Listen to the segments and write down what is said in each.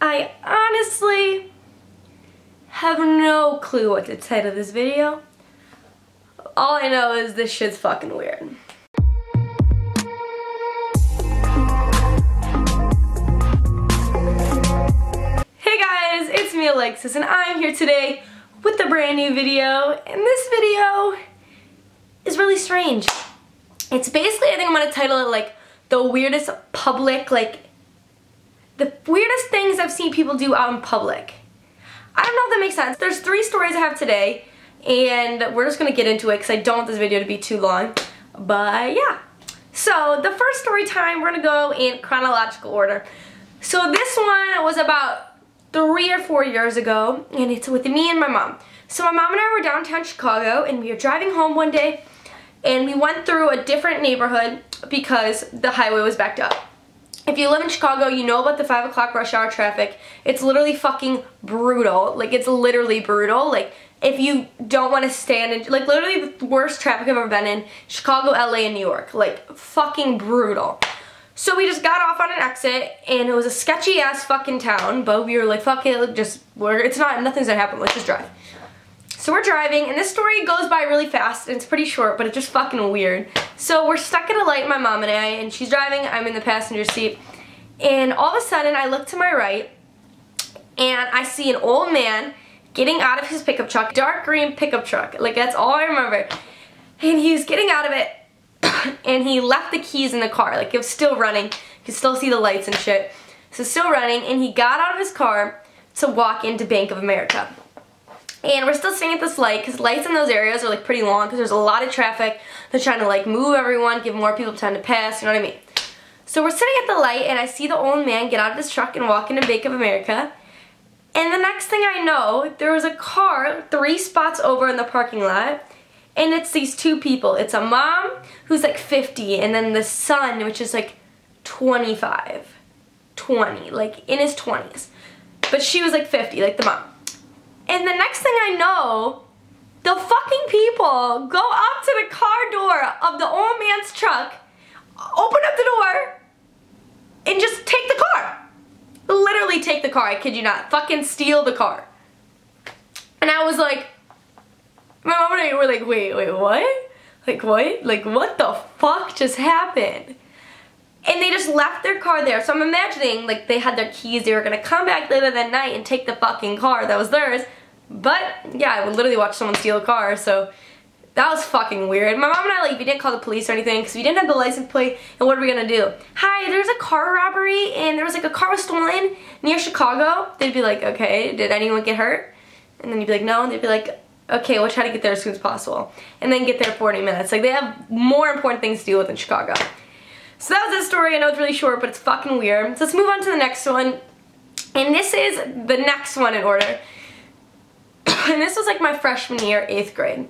I honestly have no clue what to title this video. All I know is this shit's fucking weird. Hey guys, it's me Alexis and I'm here today with a brand new video, and this video is really strange. It's basically, I think I'm gonna title it like the weirdest public, like the weirdest things I've seen people do out in public. I don't know if that makes sense. There's 3 stories I have today, and we're just gonna get into it because I don't want this video to be too long. But yeah. So the first story time, we're gonna go in chronological order. So this one was about 3 or 4 years ago, and it's with me and my mom. So my mom and I were downtown Chicago, and we were driving home one day, and we went through a different neighborhood because the highway was backed up. If you live in Chicago, you know about the 5 o'clock rush hour traffic. It's literally fucking brutal. Like, it's literally brutal. Like, if you don't want to stand in, like, literally the worst traffic I've ever been in, Chicago, LA, and New York. Like, fucking brutal. So we just got off on an exit, and it was a sketchy ass fucking town, but we were like, fuck it, nothing's gonna happen, let's just drive. So we're driving, and this story goes by really fast, and it's pretty short, but it's just fucking weird. So we're stuck at a light, my mom and I, and she's driving, I'm in the passenger seat, and all of a sudden I look to my right, and I see an old man getting out of his pickup truck, dark green pickup truck, like that's all I remember, and he was getting out of it, and he left the keys in the car, like it was still running, you could still see the lights and shit, so still running, and he got out of his car to walk into Bank of America. And we're still staying at this light because lights in those areas are like pretty long because there's a lot of traffic. They're trying to like move everyone, give more people time to pass, you know what I mean? So we're sitting at the light and I see the old man get out of his truck and walk into Bank of America. And the next thing I know, there was a car 3 spots over in the parking lot. And it's these 2 people. It's a mom who's like 50 and then the son, which is like 25, 20, like in his 20s. But she was like 50, like the mom. And the next thing I know, the fucking people go up to the car door of the old man's truck, open up the door, and just take the car. Literally take the car, I kid you not. Fucking steal the car. And I was like, my mom and I were like, wait, what? Like what? Like what the fuck just happened? And they just left their car there. So I'm imagining like they had their keys, they were gonna come back later that night and take the fucking car that was theirs. But yeah, I would literally watch someone steal a car, so that was fucking weird. My mom and I, like, we didn't call the police or anything because we didn't have the license plate, and what are we gonna do? Hi, there's a car robbery, and there was like a car was stolen near Chicago. They'd be like, okay, did anyone get hurt? And then you'd be like, no, and they'd be like, okay, we'll try to get there as soon as possible. And then get there in 40 minutes. Like, they have more important things to deal with in Chicago. So that was that story. I know it's really short, but it's fucking weird. So let's move on to the next one. And this is the next one in order. And this was like my freshman year, 8th grade.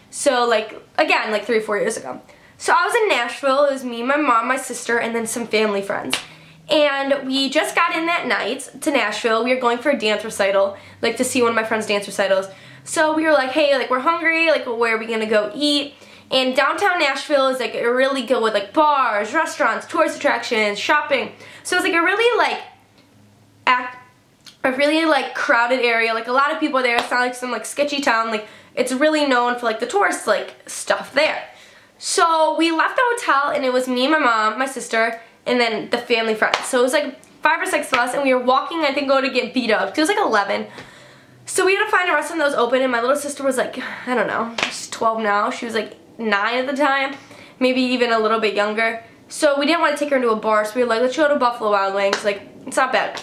So like, again, like 3 or 4 years ago. So I was in Nashville. It was me, my mom, my sister, and then some family friends. And we just got in that night to Nashville. We were going for a dance recital, like to see one of my friends' dance recitals. So we were like, hey, like we're hungry, like where are we gonna go eat? And downtown Nashville is like really good with like bars, restaurants, tourist attractions, shopping. So it's like a really like crowded area. Like a lot of people there. It's not like some like sketchy town. Like it's really known for like the tourist like stuff there. So we left the hotel and it was me, my mom, my sister, and then the family friends. So it was like 5 or 6 of us, and we were walking, I think, to get beat up. It was like 11. So we had to find a restaurant that was open, and my little sister was like, I don't know, she's 12 now. She was like 9 at the time, maybe even a little bit younger. So we didn't want to take her into a bar, so we were like, let's go to Buffalo Wild Wings. Like, it's not bad.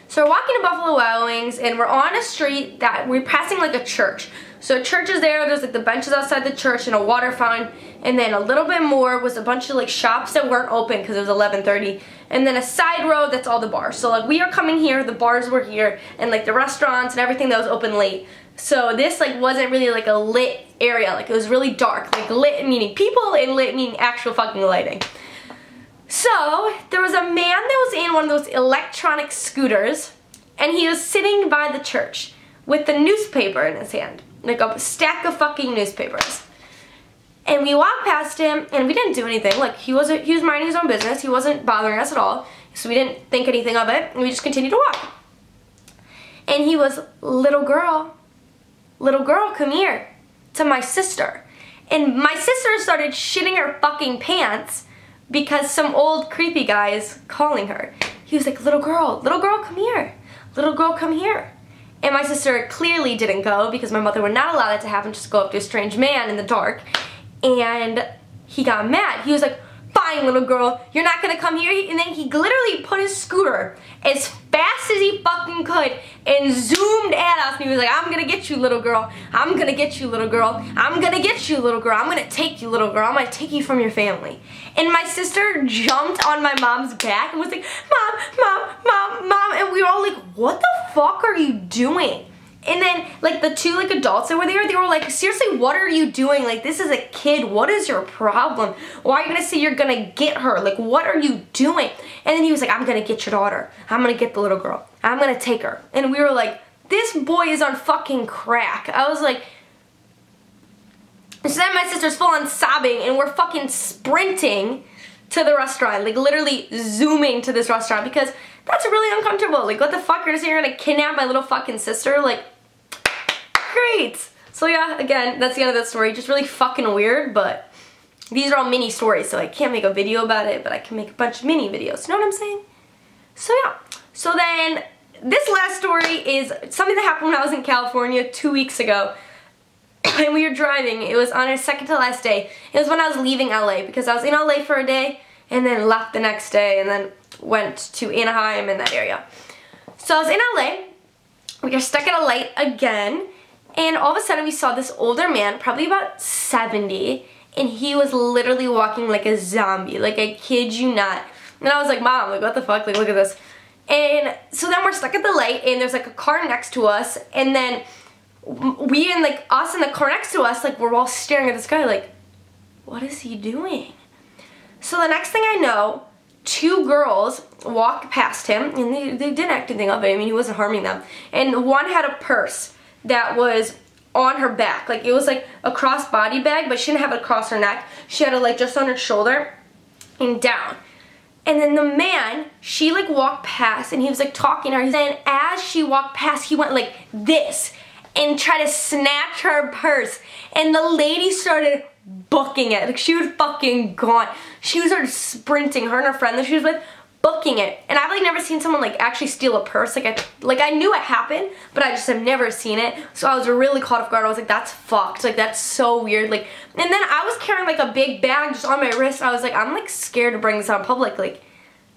So we're walking to Buffalo Wild Wings, and we're on a street that we're passing like a church. So a church is there, there's like the benches outside the church and a water fountain, and then a little bit more was a bunch of like shops that weren't open because it was 11:30, and then a side road that's all the bars. So like we are coming here, the bars were here, and like the restaurants and everything that was open late. So this like wasn't really like a lit area, like it was really dark, like lit meaning people and lit meaning actual fucking lighting. So there was a man that was in one of those electronic scooters, and he was sitting by the church with the newspaper in his hand, like a stack of fucking newspapers. And we walked past him, and we didn't do anything. Like he was minding his own business. He wasn't bothering us at all. So we didn't think anything of it, and we just continued to walk. And he was, little girl, come here, to my sister. And my sister started shitting her fucking pants because some old creepy guy is calling her. He was like, little girl, come here. Little girl, come here. And my sister clearly didn't go because my mother would not allow that to happen, just go up to a strange man in the dark. And he got mad. He was like, fine, little girl, you're not gonna come here. And then he literally put his scooter as fast as he fucking could and zoomed at us. And he was like, I'm gonna get you, little girl. I'm gonna get you, little girl. I'm gonna get you, little girl. I'm gonna take you, little girl. I'm gonna take you from your family. And my sister jumped on my mom's back and was like, Mom, Mom, Mom, Mom. And we were all like, what the fuck are you doing? And then, like, the two, like, adults that were there, they were like, seriously, what are you doing? Like, this is a kid. What is your problem? Why are you going to say you're going to get her? Like, what are you doing? And then he was like, I'm going to get your daughter. I'm going to get the little girl. I'm going to take her. And we were like, this boy is on fucking crack. I was like, so then my sister's full on sobbing, and we're fucking sprinting to the restaurant. Like, literally zooming to this restaurant because that's really uncomfortable. Like, what the fuck? You're just saying you're going to kidnap my little fucking sister? Like, great. So yeah, again, that's the end of that story. Just really fucking weird, but these are all mini stories, so I can't make a video about it, but I can make a bunch of mini videos. You know what I'm saying? So yeah. So then, this last story is something that happened when I was in California 2 weeks ago. And we were driving. It was on our second to last day. It was when I was leaving LA, because I was in LA for a day, and then left the next day, and then went to Anaheim in that area. So I was in LA. We were stuck at a light again. And all of a sudden we saw this older man, probably about 70, and he was literally walking like a zombie. Like, I kid you not. And I was like, Mom, like, what the fuck? Like, look at this. And so then we're stuck at the light, and there's like a car next to us, and then we and like us and the car next to us, like, we're all staring at this guy like, what is he doing? So the next thing I know, two girls walked past him, and they didn't act anything of it. I mean, he wasn't harming them. And one had a purse that was on her back. Like, it was like a crossbody bag, but she didn't have it across her neck. She had it like just on her shoulder and down. And then the man, she like walked past, and he was like talking to her. Then as she walked past, he went like this and tried to snatch her purse. And the lady started booking it. Like, she was fucking gone. She started sprinting, her and her friend that she was with, booking it. And I've like never seen someone like actually steal a purse. Like I knew it happened, but I just have never seen it. So I was really caught off guard. I was like, that's fucked. Like, that's so weird. Like, and then I was carrying like a big bag just on my wrist. I was like, I'm like scared to bring this out in public. Like,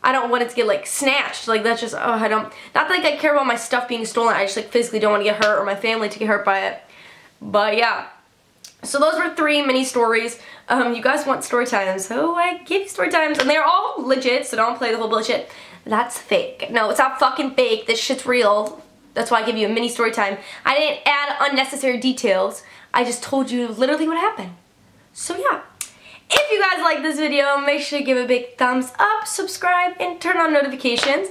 I don't want it to get like snatched. Like, that's just, oh, I don't, not that like I care about my stuff being stolen. I just like physically don't want to get hurt or my family to get hurt by it. But yeah. So those were 3 mini stories. You guys want story times, so I give you story times, and they're all legit, so don't play the whole bullshit. That's fake. No, it's not fucking fake. This shit's real. That's why I give you a mini story time. I didn't add unnecessary details. I just told you literally what happened. So yeah. If you guys like this video, make sure to give it a big thumbs up, subscribe, and turn on notifications.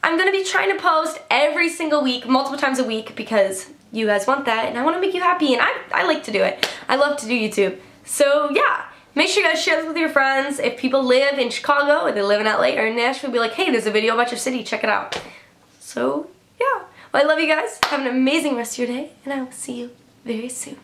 I'm going to be trying to post every single week, multiple times a week, because you guys want that, and I want to make you happy, and I like to do it. I love to do YouTube. So yeah, make sure you guys share this with your friends. If people live in Chicago, or they live in LA, or in Nashville, be like, hey, there's a video about your city, check it out. So yeah, well, I love you guys. Have an amazing rest of your day, and I will see you very soon.